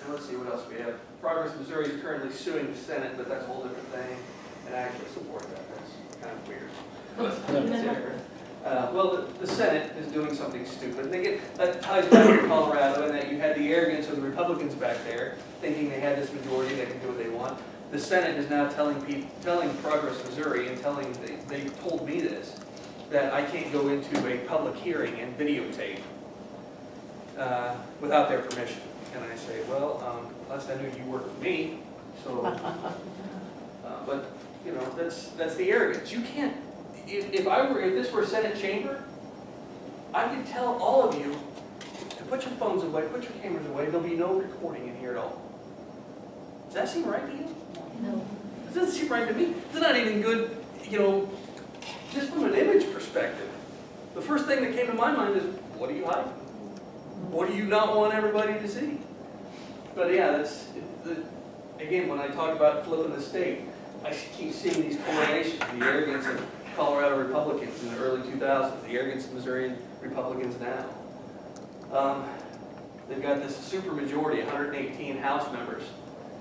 And let's see what else we have. Progress Missouri is currently suing the Senate, but that's a whole different thing. And I actually support that. That's kind of weird. Well, the Senate is doing something stupid. And they get that ties back to Colorado, and that you had the arrogance of the Republicans back there, thinking they had this majority, they can do what they want. The Senate is now telling Progress Missouri, and they told me this, that I can't go into a public hearing and videotape without their permission. And I say, well, last I knew you worked with me, so. But you know, that's the arrogance. You can't. If this were a Senate chamber, I could tell all of you to put your phones away, put your cameras away. There'll be no recording in here at all. Does that seem right to you? No. It doesn't seem right to me. It's not even good, you know, just from an image perspective. The first thing that came to my mind is, what are you hiding? What do you not want everybody to see? But yeah, again, when I talk about flipping the state, I keep seeing these correlations, the arrogance of Colorado Republicans in the early 2000s, the arrogance of Missouri Republicans now. They've got this super majority, 118 House members.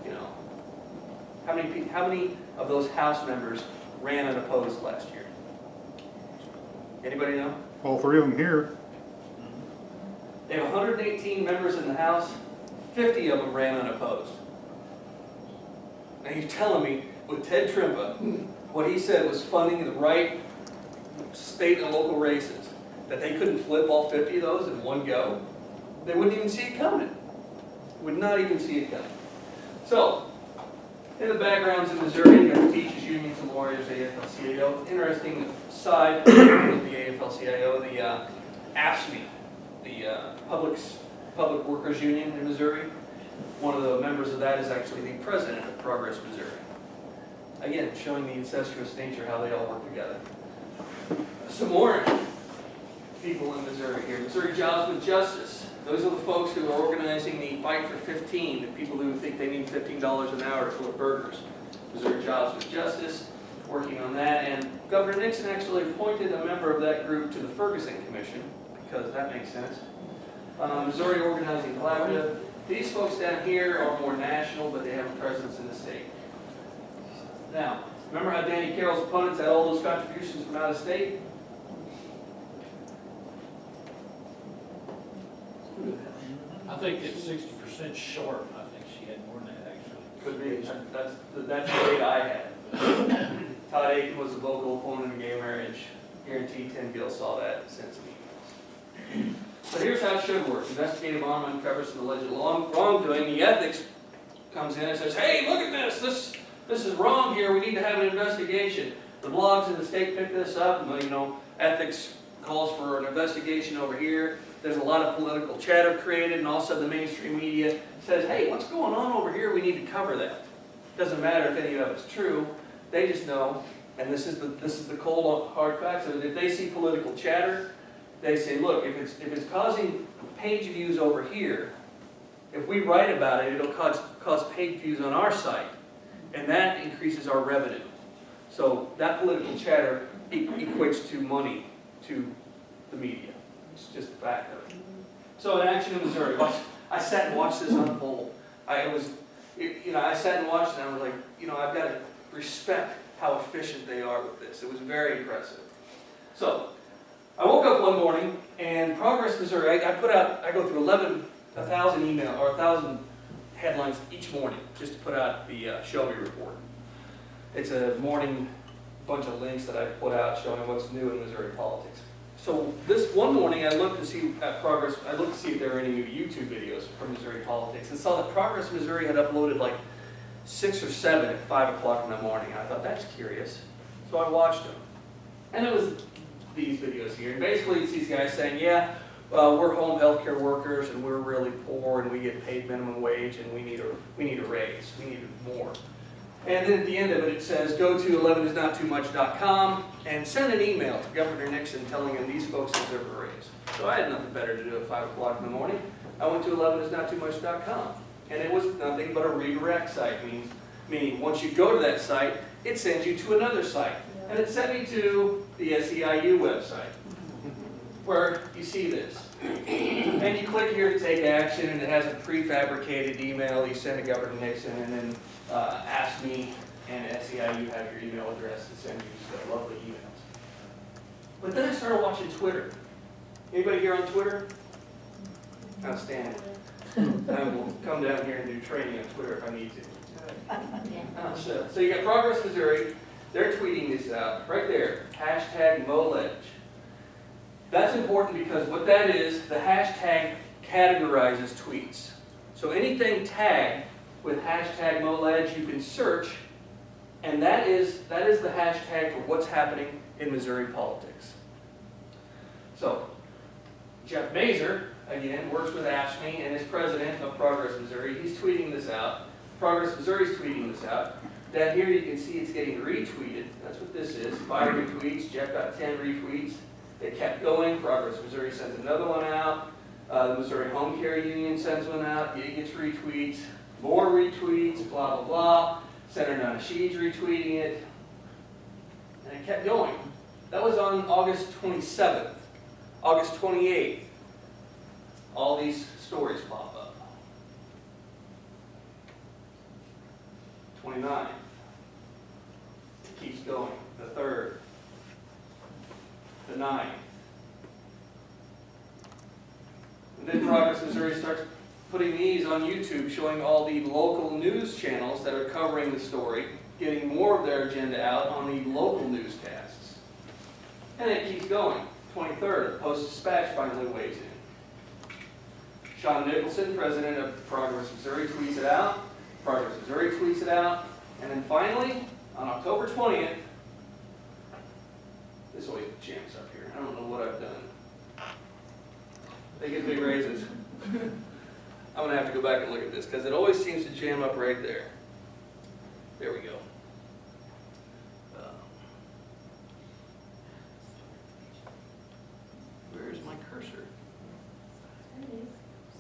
You know, how many of those House members ran unopposed last year? Anybody know? All three of them here. They have 118 members in the House, 50 of them ran unopposed. Now you're telling me, with Ted Trimpa, what he said was funding the right state and local races, that they couldn't flip all 50 of those in one go? They wouldn't even see it coming. Would not even see it coming. So, in the backgrounds in Missouri, you got the teachers, unions, and lawyers, AFL-CIO. Interesting side of the AFL-CIO, the AFSCME, the Public Workers Union in Missouri. One of the members of that is actually the president of Progress Missouri. Again, showing the incestuous nature, how they all work together. Some more people in Missouri here. Missouri Jobs with Justice. Those are the folks who are organizing the Fight for 15, the people who think they need $15 an hour to flip burgers. Missouri Jobs with Justice, working on that. And Governor Nixon actually appointed a member of that group to the Ferguson Commission, because that makes sense. Missouri Organizing Collaborative. These folks down here are more national, but they have a presence in the state. Now, remember how Danny Carroll's opponents had all those contributions from out of state? I think it's 60% short. I think she had more than that, actually. Could be. That's the date I had. Todd Aiken was a vocal opponent of gay marriage. Guaranteed 10 Gill saw that and sent some emails. So here's how it should work. Investigative arm uncovers some alleged wrongdoing. The ethics comes in and says, hey, look at this. This is wrong here. We need to have an investigation. The blogs in the state pick this up. And, you know, ethics calls for an investigation over here. There's a lot of political chatter created, and also the mainstream media says, hey, what's going on over here? We need to cover that. Doesn't matter if any of it's true. They just know, and this is the cold hard facts of it. If they see political chatter, they say, look, if it's causing page views over here, if we write about it, it'll cause page views on our site, and that increases our revenue. So that political chatter equates to money to the media. It's just a fact of it. So in action in Missouri, I sat and watched this unfold. I sat and watched it, and I was like, I've got to respect how efficient they are with this. It was very impressive. So I woke up one morning, and Progress Missouri, I go through 1,000 email or 1,000 headlines each morning just to put out the Show Me report. It's a morning bunch of links that I put out showing what's new in Missouri politics. So this one morning, I looked to see Progress. I looked to see if there were any new YouTube videos from Missouri politics, and saw that Progress Missouri had uploaded like 6 or 7 at 5 o'clock in the morning. I thought, that's curious. So I watched them, and it was these videos here. And basically, it's these guys saying, yeah, we're home health care workers, and we're really poor, and we get paid minimum wage, and we need a raise. We need more. And then at the end of it, it says, go to 11isnottoomuch.com and send an email to Governor Nixon telling him these folks deserve a raise. So I had nothing better to do at 5 o'clock in the morning. I went to 11isnottoomuch.com, and it was nothing but a redirect site, meaning once you go to that site, it sends you to another site. And it sent me to the SEIU website, where you see this. And you click here to take action, and it has a prefabricated email you send to Governor Nixon, and then ask me and SEIU have your email address to send you some lovely emails. But then I started watching Twitter. Anybody here on Twitter? Outstanding. I will come down here and do training on Twitter if I need to. So you got Progress Missouri. They're tweeting this out right there. Hashtag MoLedge. That's important because what that is, the hashtag categorizes tweets. So anything tagged with hashtag MoLedge you can search, and that is the hashtag for what's happening in Missouri politics. So Jeff Mazur, again, works with AFSCME and is president of Progress Missouri. He's tweeting this out. Progress Missouri's tweeting this out. Down here you can see it's getting retweeted. That's what this is. 5 retweets. Jeff got 10 retweets. They kept going. Progress Missouri sends another one out. The Missouri Home Care Union sends one out. It gets retweets. More retweets. Blah, blah, blah. Senator Nasheed's retweeting it. And it kept going. That was on August 27th. August 28th. All these stories pop up. 29th. It keeps going. The 3rd. The 9th. And then Progress Missouri starts putting these on YouTube, showing all the local news channels that are covering the story, getting more of their agenda out on the local newscasts. And it keeps going. 23rd, Post-Dispatch finally weighs in. Sean Nicholson, president of Progress Missouri, tweets it out. Progress Missouri tweets it out. And then finally, on October 20th, this always jams up here. I don't know what I've done. They get big raises. I'm going to have to go back and look at this because it always seems to jam up right there. There we go. Where's my cursor?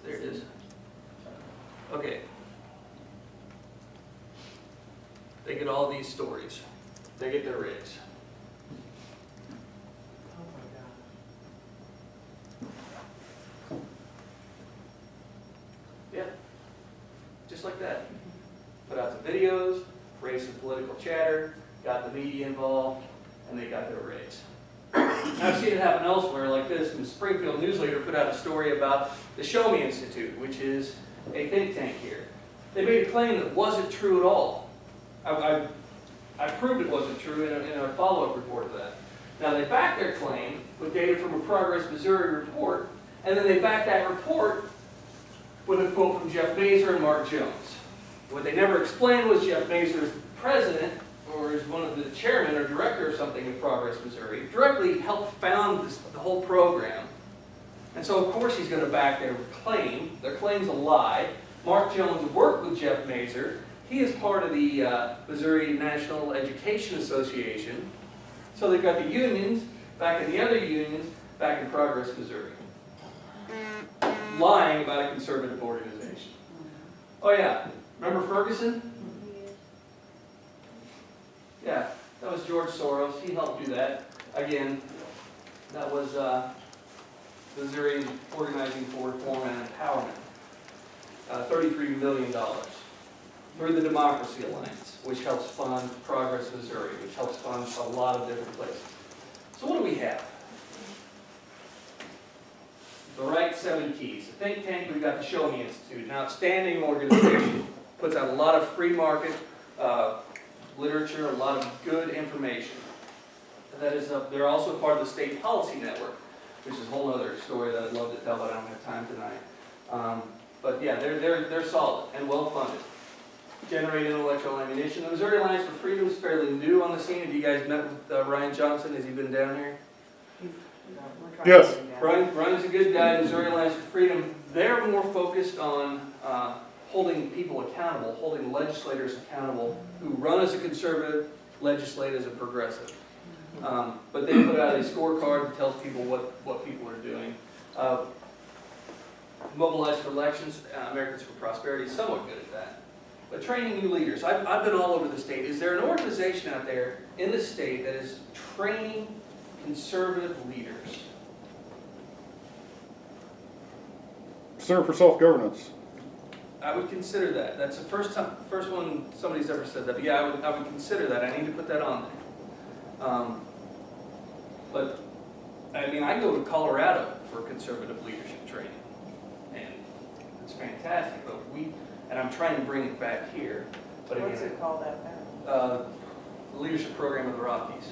There it is. Okay. They get all these stories. They get their raise. Yeah. Just like that. Put out the videos, raised some political chatter, got the media involved, and they got their raise. I've seen it happen elsewhere like this. The Springfield News Leader put out a story about the Show Me Institute, which is a think tank here. They made a claim that wasn't true at all. I proved it wasn't true in a follow-up report of that. Now they backed their claim with data from a Progress Missouri report, and then they backed that report with a quote from Jeff Mazur and Mark Jones. What they never explained was Jeff Mazur is president, or is one of the chairman or director or something of Progress Missouri, directly helped found the whole program. And so of course he's going to back their claim. Their claim's a lie. Mark Jones worked with Jeff Mazur. He is part of the Missouri National Education Association. So they've got the unions backing the other unions back in Progress Missouri. Lying about a conservative organization. Oh yeah, remember Ferguson? Yeah, that was George Soros. He helped do that. Again, that was Missouri Organizing for Reform and Empowerment. $33 million through the Democracy Alliance, which helps fund Progress Missouri, which helps fund a lot of different places. So what do we have? The right 7 keys. The think tank, we've got the Show Me Institute, an outstanding organization, puts out a lot of free market literature, a lot of good information. And that is, they're also part of the State Policy Network, which is a whole other story that I'd love to tell, but I don't have time tonight. But yeah, they're solid and well funded. Generate intellectual ammunition. The Missouri Alliance for Freedom is fairly new on the scene. Have you guys met with Ryan Johnson? Has he been down here? Yes. Ryan's a good guy. Missouri Alliance for Freedom. They're more focused on holding people accountable, holding legislators accountable who run as a conservative, legislate as a progressive. But they put out a scorecard that tells people what people are doing. Mobilize for Elections, Americans for Prosperity is somewhat good at that. But training new leaders. I've been all over the state. Is there an organization out there in the state that is training conservative leaders? serve for self-governance. I would consider that. That's the first one somebody's ever said that. But yeah, I would consider that. I need to put that on there. But I mean, I go to Colorado for conservative leadership training, and it's fantastic. But and I'm trying to bring it back here. But again, What's it called out there? the leadership program of the Rockies,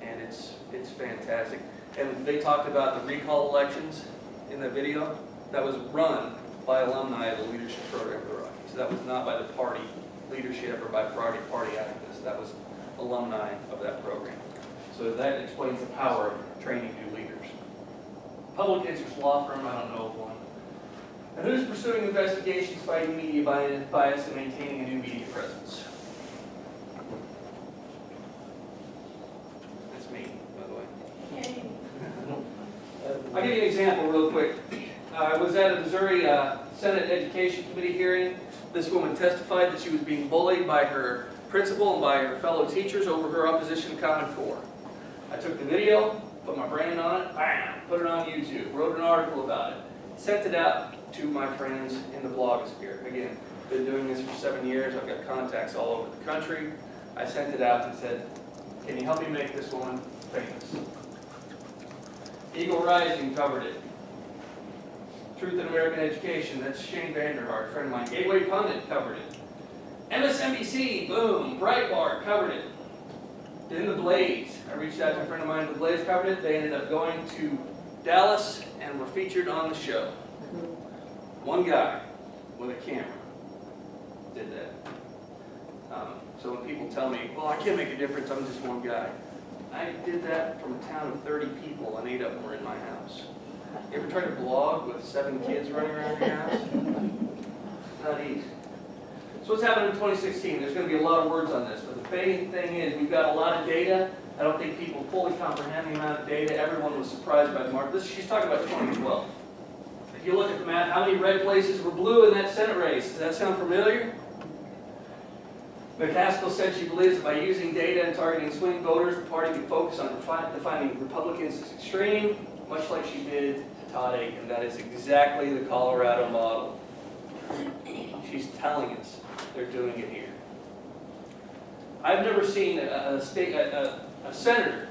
and it's fantastic. And they talked about the recall elections in the video. That was run by alumni of the leadership program of the Rockies. That was not by the party leadership or by party activists. That was alumni of that program. So that explains the power of training new leaders. Public interest law firm, I don't know of one. And who's pursuing investigations, fighting media bias, and maintaining a new media presence? That's me, by the way. I'll give you an example real quick. I was at a Missouri Senate Education Committee hearing. This woman testified that she was being bullied by her principal and by her fellow teachers over her opposition to Common Core. I took the video, put my brand on it, bam, put it on YouTube, wrote an article about it, sent it out to my friends in the blogosphere. Again, been doing this for 7 years. I've got contacts all over the country. I sent it out and said, can you help me make this woman famous? Eagle Rising covered it. Truth in American Education, that's Shane Vanderhart, a friend of mine. Gateway Pundit covered it. MSNBC, boom, Breitbart covered it. Then the Blaze, I reached out to a friend of mine, the Blaze covered it. They ended up going to Dallas and were featured on the show. One guy with a camera did that. So when people tell me, well, I can't make a difference, I'm just one guy. I did that from a town of 30 people and 8 of them were in my house. You ever try to blog with 7 kids running around your house? Not easy. So what's happening in 2016? There's going to be a lot of words on this, but the main thing is we've got a lot of data. I don't think people fully comprehend the amount of data. Everyone was surprised by the mark. She's talking about 2012. If you look at the map, how many red places were blue in that Senate race? Does that sound familiar? McCaskill said she believes that by using data and targeting swing voters, the party can focus on defining Republicans as extreme, much like she did to Todd Aiken. That is exactly the Colorado model. She's telling us they're doing it here. I've never seen a senator,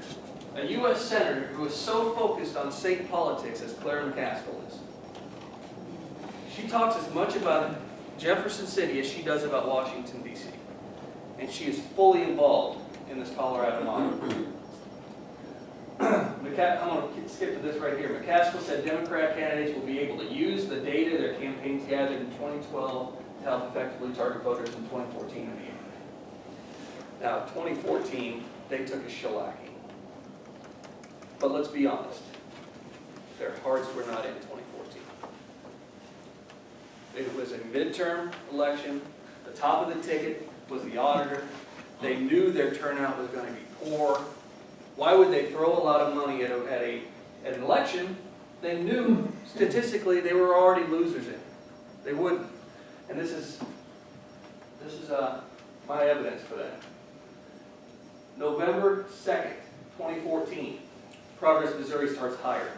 a U.S. senator, who is so focused on state politics as Claire McCaskill is. She talks as much about Jefferson City as she does about Washington, D.C. And she is fully involved in this Colorado model. I'm going to skip to this right here. McCaskill said Democrat candidates will be able to use the data their campaigns gathered in 2012 to help effectively target voters in 2014 and beyond. Now, 2014, they took a shellacking. But let's be honest, their hearts were not in 2014. It was a midterm election. The top of the ticket was the auditor. They knew their turnout was going to be poor. Why would they throw a lot of money at an election they knew statistically they were already losers in? They wouldn't. And this is my evidence for that. November 2nd, 2014, Progress Missouri starts hiring.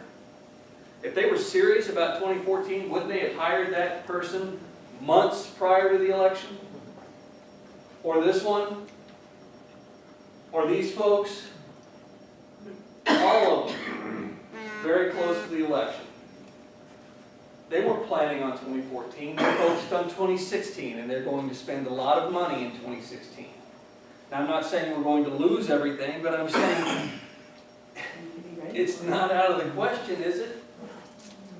If they were serious about 2014, wouldn't they have hired that person months prior to the election? Or this one? Or these folks? All of them. Very close to the election. They weren't planning on 2014. They're focused on 2016, and they're going to spend a lot of money in 2016. Now, I'm not saying we're going to lose everything, but I'm saying it's not out of the question, is it?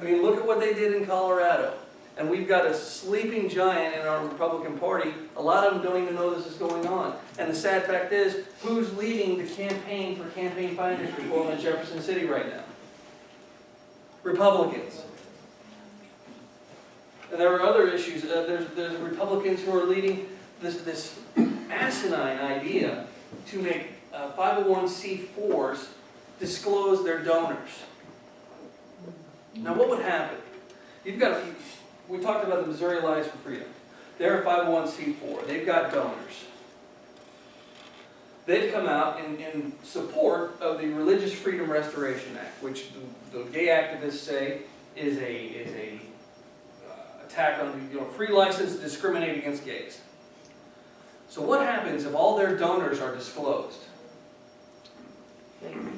I mean, look at what they did in Colorado. And we've got a sleeping giant in our Republican Party. A lot of them don't even know this is going on. And the sad fact is, who's leading the campaign for campaign finance reform in Jefferson City right now? Republicans. And there are other issues. There's Republicans who are leading this asinine idea to make 501c4s disclose their donors. Now, what would happen? We talked about the Missouri Alliance for Freedom. They're a 501c4. They've got donors. They've come out in support of the Religious Freedom Restoration Act, which the gay activists say is a attack on, free license to discriminate against gays. So what happens if all their donors are disclosed?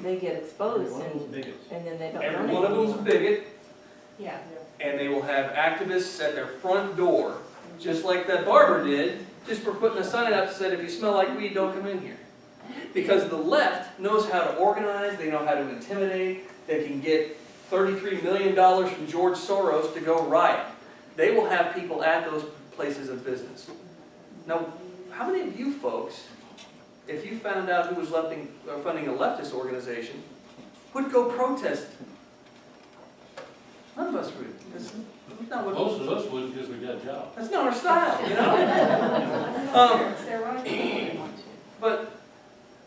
They get exposed One of those and bigots. then they don't Every donate one of them's a anymore. bigot, Yeah. and they will have activists at their front door, just like that barber did, just for putting a sign up that said, if you smell like weed, don't come in here. Because the left knows how to organize, they know how to intimidate, they can get $33 million from George Soros to go riot. They will have people at those places of business. Now, how many of you folks, if you found out who was funding a leftist organization, would go protest? None of us would. That's not what Most of us wouldn't because we got jobs. That's not our style, you know? It's their right. They want to. But,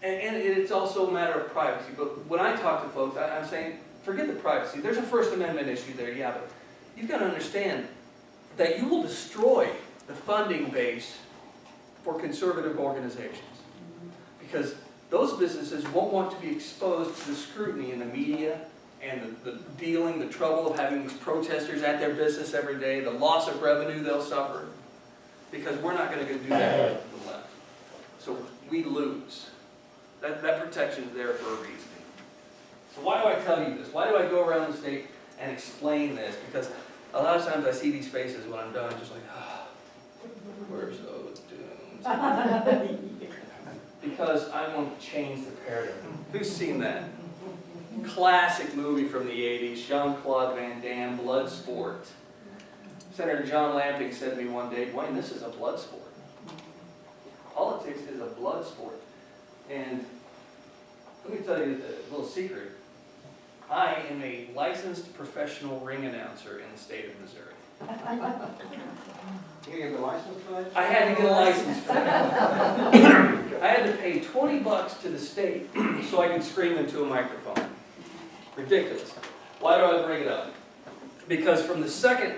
and it's also a matter of privacy, but when I talk to folks, I'm saying, forget the privacy. There's a First Amendment issue there, yeah, but you've got to understand that you will destroy the funding base for conservative organizations. Because those businesses won't want to be exposed to the scrutiny in the media and the dealing, the trouble of having these protesters at their business every day, the loss of revenue they'll suffer, because we're not going to do that with the left. So we lose. That protection is there for a reason. So why do I tell you this? Why do I go around the state and explain this? Because a lot of times I see these faces when I'm done, just like, ah, we're so doomed. Because I want to change the paradigm. Who's seen that? Classic movie from the 80s, Jean-Claude Van Damme, Bloodsport. Senator John Lamping said to me one day, Dwayne, this is a blood sport. Politics is a blood sport. And let me tell you a little secret. I am a licensed professional ring announcer in the state of Missouri. You get the license for that? I had to get a license for that. I had to pay $20 to the state so I could scream into a microphone. Ridiculous. Why do I bring it up? Because from the second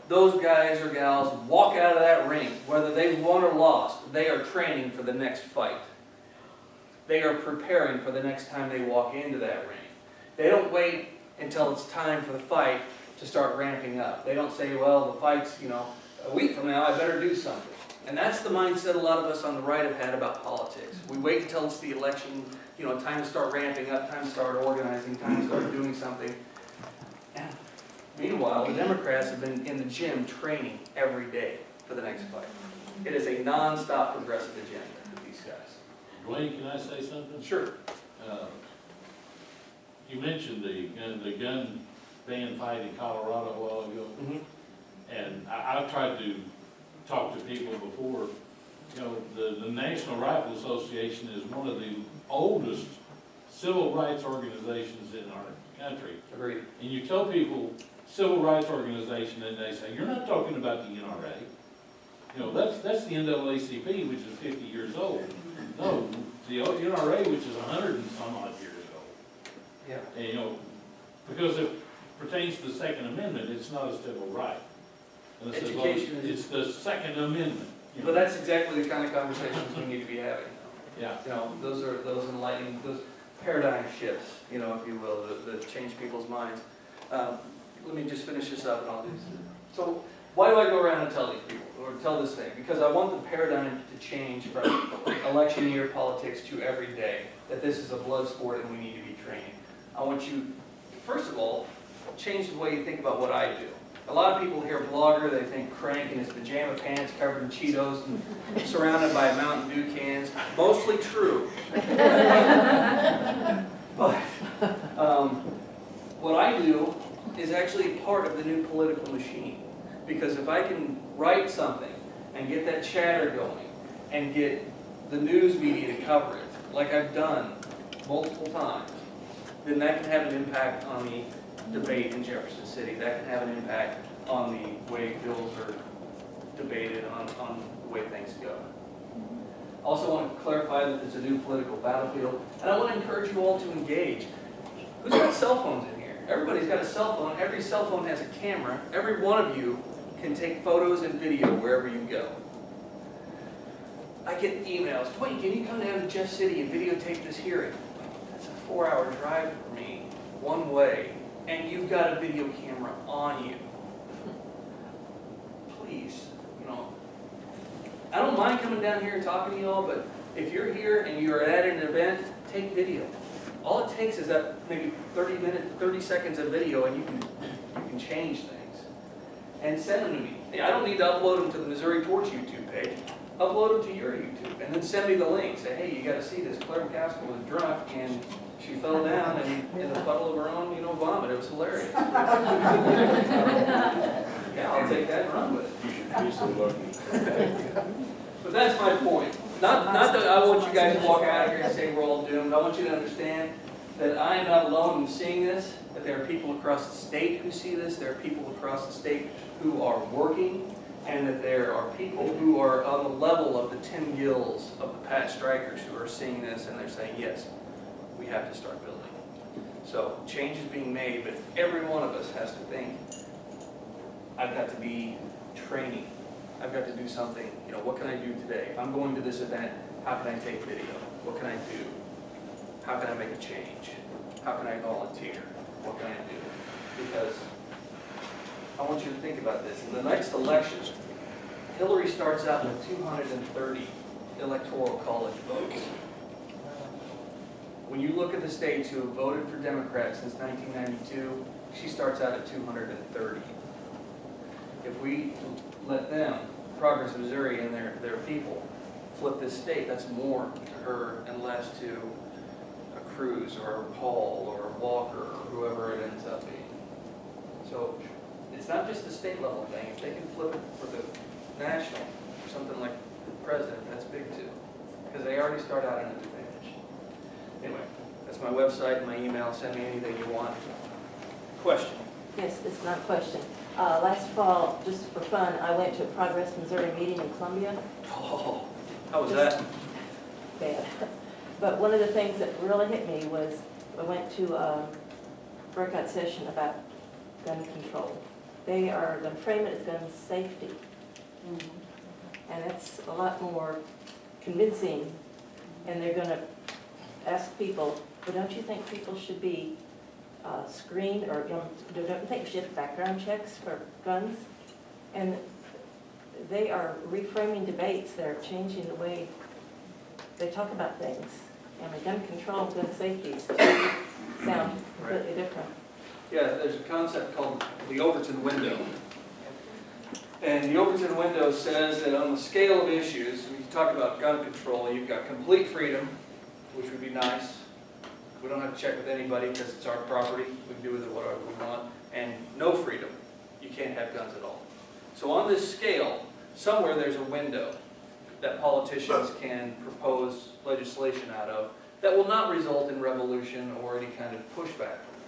those guys or gals walk out of that ring, whether they won or lost, they are training for the next fight. They are preparing for the next time they walk into that ring. They don't wait until it's time for the fight to start ramping up. They don't say, well, the fight's, a week from now, I better do something. And that's the mindset a lot of us on the right have had about politics. We wait until it's the election, time to start ramping up, time to start organizing, time to start doing something. And meanwhile, the Democrats have been in the gym training every day for the next fight. It is a non-stop progressive agenda with these guys. Dwayne, can I say something? Sure. You mentioned the gun ban fight in Colorado a while ago, and I've tried to talk to people before. The National Rifle Association is one of the oldest civil rights organizations in our country. Agreed. And you tell people civil rights organization, and they say, you're not talking about the NRA. That's the NAACP, which is 50 years old. No, the NRA, which is 100 and some odd years old. Yeah. And, because it pertains to the Second Amendment, it's not a civil right. And I said, well, Education is- it's the Second Amendment. But that's exactly the kind of conversations we need to be having. Yeah. Those are those enlightening, those paradigm shifts, if you will, that change people's minds. Let me just finish this up and I'll do this. So why do I go around and tell these people, or tell this thing? Because I want the paradigm to change from election year politics to every day, that this is a blood sport and we need to be trained. I want you, first of all, change the way you think about what I do. A lot of people hear blogger, they think crank in his pajama pants covered in Cheetos and surrounded by Mountain Dew cans. Mostly true. But what I do is actually part of the new political machine. Because if I can write something and get that chatter going and get the news media to cover it, like I've done multiple times, then that can have an impact on the debate in Jefferson City. That can have an impact on the way bills are debated, on the way things go. I also want to clarify that it's a new political battlefield, and I want to encourage you all to engage. Who's got cell phones in here? Everybody's got a cell phone. Every cell phone has a camera. Every one of you can take photos and video wherever you go. I get emails, Dwayne, can you come down to Jeff City and videotape this hearing? That's a 4-hour drive for me, one way, and you've got a video camera on you, please, I don't mind coming down here and talking to y'all, but if you're here and you're at an event, take video. All it takes is that maybe 30 seconds of video, and you can change things. And send them to me. I don't need to upload them to the Missouri Torch YouTube page. Upload them to your YouTube, and then send me the link. Say, hey, you got to see this. Claire McCaskill was drunk, and she fell down and in a puddle of her own, vomit. It was hilarious. Yeah, I'll take that and run with it. You should be so lucky. But that's my point. Not that I want you guys to walk out of here and say we're all doomed. I want you to understand that I am not alone in seeing this, that there are people across the state who see this, there are people across the state who are working, and that there are people who are on the level of the Tim Gills, of the Pat Strikers, who are seeing this and they're saying, yes, we have to start building. So change is being made, but every one of us has to think, I've got to be training. I've got to do something, what can I do today? If I'm going to this event, how can I take video? What can I do? How can I make a change? How can I volunteer? What can I do? Because I want you to think about this. In the next election, Hillary starts out with 230 electoral college votes. When you look at the states who have voted for Democrats since 1992, she starts out at 230. If we let them, Progress Missouri and their people, flip this state, that's more to her and less to a Cruz or a Paul or a Walker or whoever it ends up being. So it's not just a state level thing. If they can flip it for the national, for something like the president, that's big too. Because they already start out at an advantage. Anyway, that's my website, my email. Send me anything you want. Question? Yes, it's not a question. Last fall, just for fun, I went to a Progress Missouri meeting in Columbia. Oh, how was that? Bad. But one of the things that really hit me was I went to a breakout session about gun control. They are going to frame it as gun safety. And it's a lot more convincing. And they're going to ask people, well, don't you think people should be screened, or don't you think we should have background checks for guns? And they are reframing debates. They're changing the way they talk about things. And the gun control and gun safety sound completely different. Yeah, there's a concept called the Overton window. And the Overton window says that on the scale of issues, when you talk about gun control, you've got complete freedom, which would be nice. We don't have to check with anybody because it's our property. We can do with it whatever we want. And no freedom. You can't have guns at all. So on this scale, somewhere there's a window that politicians can propose legislation out of that will not result in revolution or any kind of pushback from them.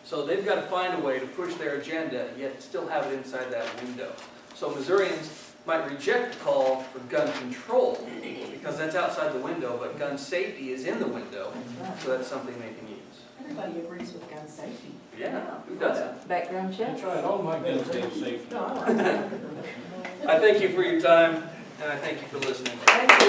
So they've got to find a way to push their agenda, yet still have it inside that window. So Missourians might reject the call for gun control because that's outside the window, but gun safety is in the window, so that's something they can use. Everybody agrees with gun safety. Yeah, who doesn't? Background checks? All my guns have safety. No, I like that. I thank you for your time, and I thank you for listening. Thank you.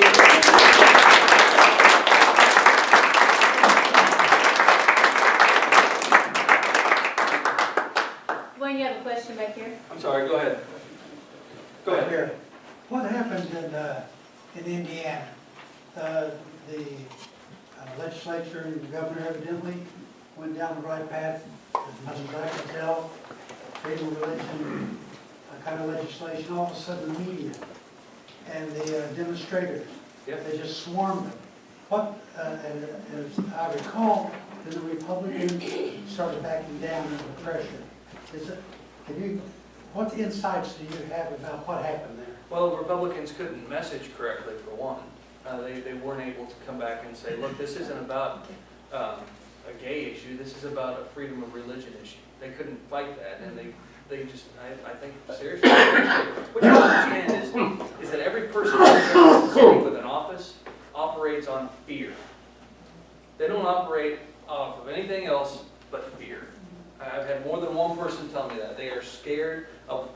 Wayne, you have a question back here? I'm sorry, go ahead. Go ahead. Here. What happened in Indiana? The legislature and the governor evidently went down the right path, as much as I can tell. Freedom of religion kind of legislation. All of a sudden, the media and the demonstrators, Yep. they just swarmed them. What, and as I recall, the Republicans started backing down under the pressure. What insights do you have about what happened there? Well, the Republicans couldn't message correctly, for one. They weren't able to come back and say, look, this isn't about a gay issue, this is about a freedom of religion issue. They couldn't fight that, and they just, I think, seriously, what you understand is that every person sitting with an office operates on fear. They don't operate off of anything else but fear. I've had more than one person tell me that. They are scared of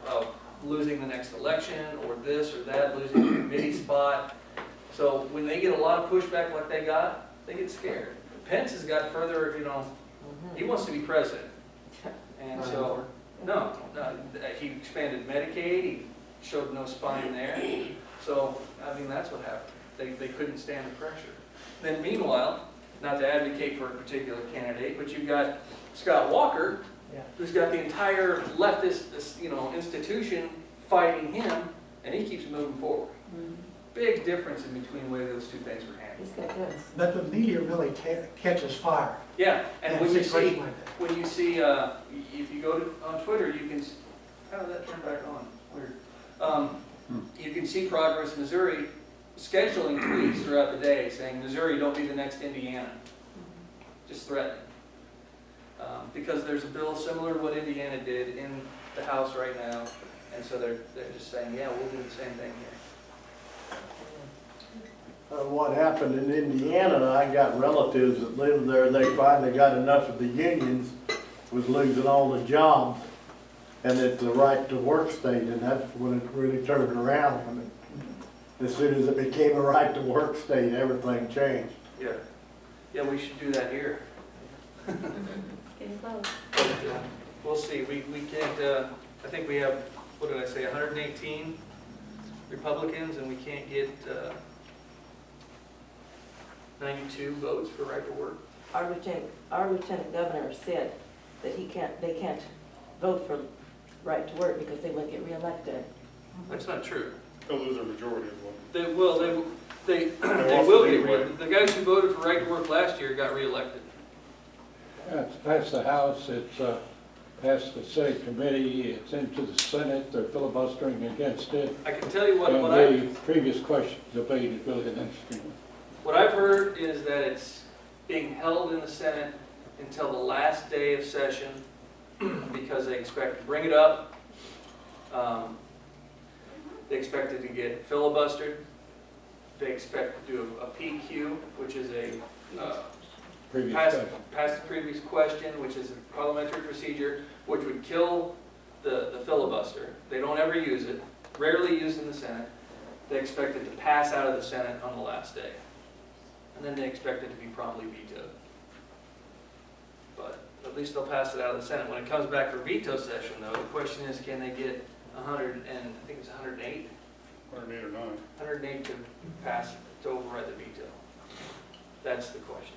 losing the next election, or this or that, losing a committee spot. So when they get a lot of pushback like they get scared. Pence has got further, He wants to be president. And so, no, he expanded Medicaid, he showed no spine there. So, I mean, that's what happened. They couldn't stand the pressure. Then meanwhile, not to advocate for a particular candidate, but you've got Scott Walker, who's got the entire leftist, institution fighting him, and he keeps moving forward. Big difference in between the way those two things were handled. He's got this. But the media really catches fire. Yeah, and in when a you situation see, like that. when you see, if you go on Twitter, you can, how did that turn back on? Weird. You can see Progress Missouri scheduling tweets throughout the day saying, Missouri, don't be the next Indiana. Just threatening. Because there's a bill similar to what Indiana did in the House right now, and so they're just saying, yeah, we'll do the same thing here. What happened in Indiana, I got relatives that lived there, they finally got enough of the unions, was losing all the jobs, and it's the right to work state, and that's when it really turned around. As soon as it became a right to work state, everything changed. Yeah. Yeah, we should do that here. Getting close. But, we'll see, we can't, I think we have, what did I say, 118 Republicans, and we can't get 92 votes for right to work. Our lieutenant governor said that they can't vote for right to work because they wouldn't get reelected. That's not true. They'll lose their majority as well. They will, they lost will it get anyway. reelected. The guys who voted for right to work last year got reelected. It's passed the House, it's passed the Senate committee, it's into the Senate, they're filibustering against it. I can tell you And the previous question debate is really an interesting one. what I've heard is that it's being held in the Senate until the last day of session because they expect to bring it up. They expect it to get filibustered. They expect to do a PQ, which is a Previous pass question. the previous question, which is a parliamentary procedure, which would kill the filibuster. They don't ever use it, rarely used in the Senate. They expect it to pass out of the Senate on the last day. And then they expect it to be promptly vetoed. But at least they'll pass it out of the Senate. When it comes back for veto session, though, the question is, can they get 100 and, I think it's 108? 108 or 9. 108 to pass, to override the veto. That's the question.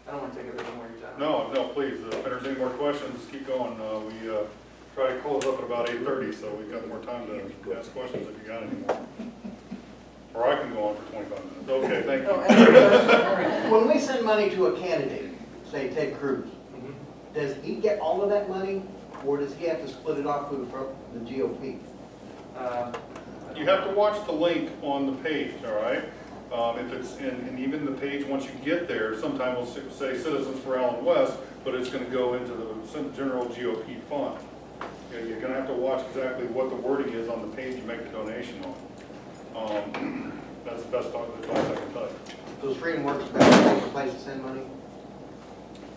I don't want to take up any more of your time. No, please, if there's any more questions, keep going. We try to close up at about 8:30, so we've got more time to ask questions if you got any more. Or I can go on for 25 minutes. Okay, thank you. When we send money to a candidate, say Ted Cruz, does he get all of that money, or does he have to split it off with the GOP? You have to watch the link on the page, all right? If it's in, and even the page, once you get there, sometimes we'll say Citizens for Allen West, but it's going to go into the general GOP fund. Okay, you're going to have to watch exactly what the wording is on the page you make the donation on. That's the best advice I can tell you. Does Freedom Works have a place to send money?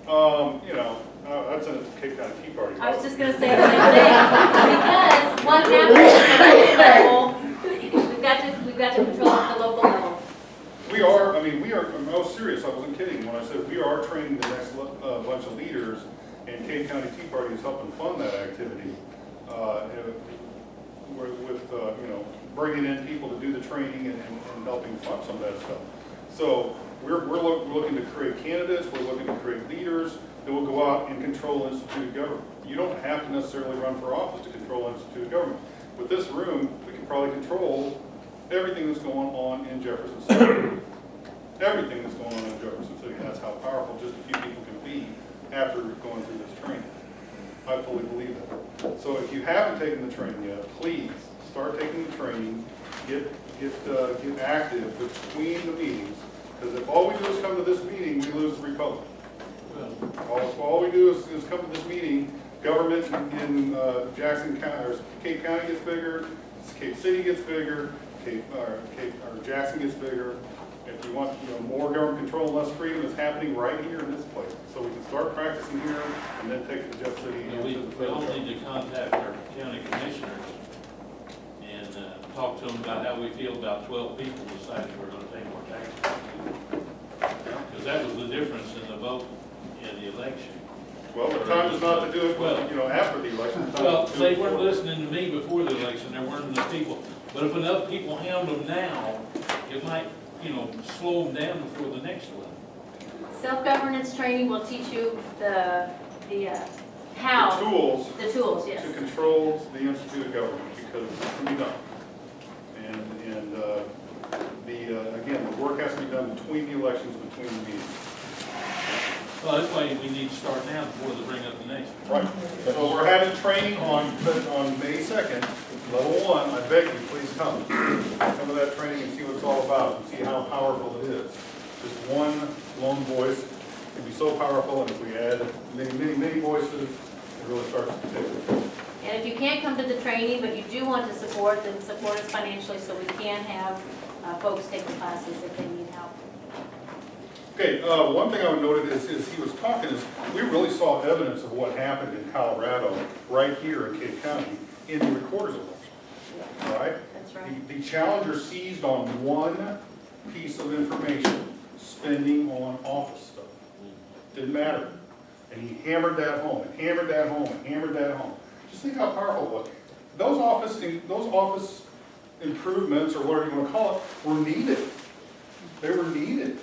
I'd send it to Cape County Tea Party. I was just gonna say the same thing, because what happens at the local level, we've got to control at the local level. I was serious, I wasn't kidding when I said we are training the next bunch of leaders, and Cape County Tea Party is helping fund that activity. With bringing in people to do the training and helping fund some of that stuff. So we're looking to create candidates, we're looking to create leaders that will go out and control instituted government. You don't have to necessarily run for office to control instituted government. With this room, we can probably control everything that's going on in Jefferson City. Everything that's going on in Jefferson City. That's how powerful just a few people can be after going through this training. I fully believe that. So if you haven't taken the training yet, please start taking the training. Get active between the meetings. Because if all we do is come to this meeting, we lose the republic. All we do is come to this meeting. Government in Jackson County or Cape County gets bigger. Cape City gets bigger. Jackson gets bigger. If you want more government control and less freedom, it's happening right here in this place. So we can start practicing here and then take it to Jeff City. We all need to contact our county commissioners and talk to them about how we feel about 12 people deciding we're going to take more taxes. because that was the difference in the vote in the election. Well, the time is not to do it, Well- after the election. The time Well, is to do they it weren't before. listening to me before the election, there weren't enough people. But if enough people hound them now, it might, slow them down before the next one. Self-governance training will teach you the The how, tools the tools, yes. to control the institute of government, because it can be done. And again, the work has to be done between the elections, between the meetings. Well, that's why we need to start now before they bring up the next one. Right. So we're having training on May 2nd, level 1. I beg you, please come. Come to that training and see what it's all about, and see how powerful it is. Just one lone voice can be so powerful, and if we add many, many, many voices, it really starts to take. And if you can't come to the training, but you do want to support, then support us financially so we can have folks take the classes if they need help. Okay, one thing I would note is he was talking is, we really saw evidence of what happened in Colorado, right here in Cade County, in the recorder's election, all right? That's right. The challenger seized on one piece of information, spending on office stuff. Didn't matter. And he hammered that home, and hammered that home, and hammered that home. Just think how powerful it was. Those office improvements, or whatever you want to call it, were needed. They were needed.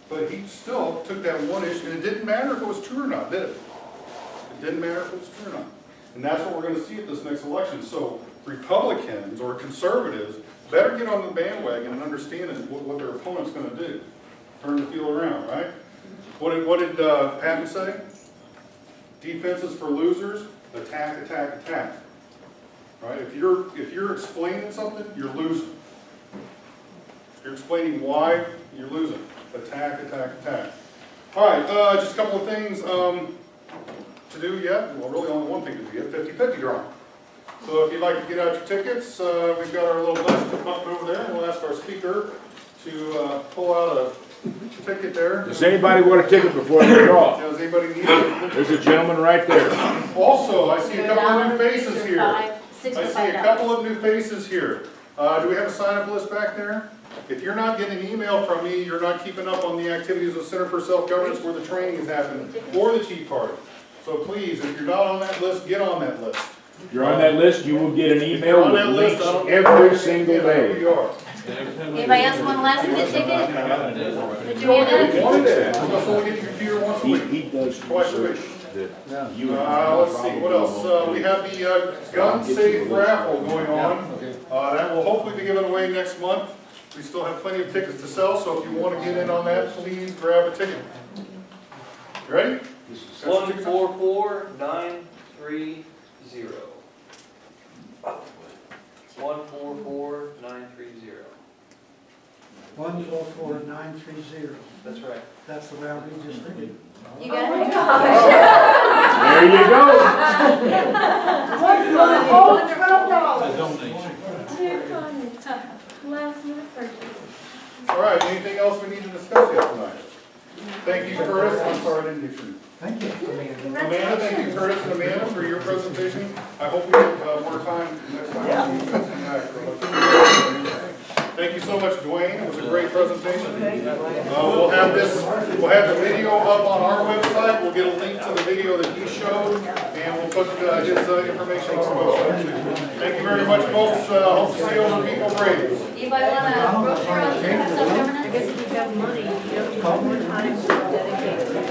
But he still took that one issue, and it didn't matter if it was true or not, did it? It didn't matter if it was true or not. And that's what we're going to see at this next election. So Republicans or conservatives better get on the bandwagon and understand what their opponent's going to do. Turn the field around, right? What did Patton say? Defense is for losers, attack, attack, attack. Right? If you're explaining something, you're losing. If you're explaining why, you're losing. Attack, attack, attack. All right, just a couple of things to do yet. Well, really only one thing to do yet, 50-50 drawing. So if you'd like to get out your tickets, we've got our little list up over there, and we'll ask our speaker to pull out a ticket there. Does anybody want a ticket before they draw? Does anybody need it? There's a gentleman right there. Also, I see a couple of new faces here. I see a $65. couple of new faces here. Do we have a sign-up list back there? If you're not getting an email from me, you're not keeping up on the activities of Center for Self-Governance where the training is happening, or the Tea Party. So please, if you're not on that list, get on that list. If you're on that list, you will get an If you're email on with that list, links I don't every single who day. you are. Anybody else want a last minute ticket? Did you get it? One day. That's only get your computer once a week. He does Twice a week. research that you. Let's see, what else? We have the gun safe raffle going on. That will hopefully be given away next month. We still have plenty of tickets to sell, so if you want to get in on that, please grab a ticket. You ready? 144930. 144930. 144930. That's right. That's the round we just did. You got it? There you go. A donation. Last minute purchase. All right, anything else we need to discuss yet tonight? Thank you, Curtis. I'm sorry I didn't get you. Thank you. Amanda, thank you, Curtis and Amanda, for your presentation. I hope we have more time next time. You guys come back. Thank you so much, Dwayne. It was a great presentation. We'll have the video up on our website. We'll get a link to the video that he showed, and we'll put his information on our website. Thank you very much, folks. Hope to see you over People Brave. Anybody want a brochure on self-governance? I guess if you have money, you don't have more time to dedicate.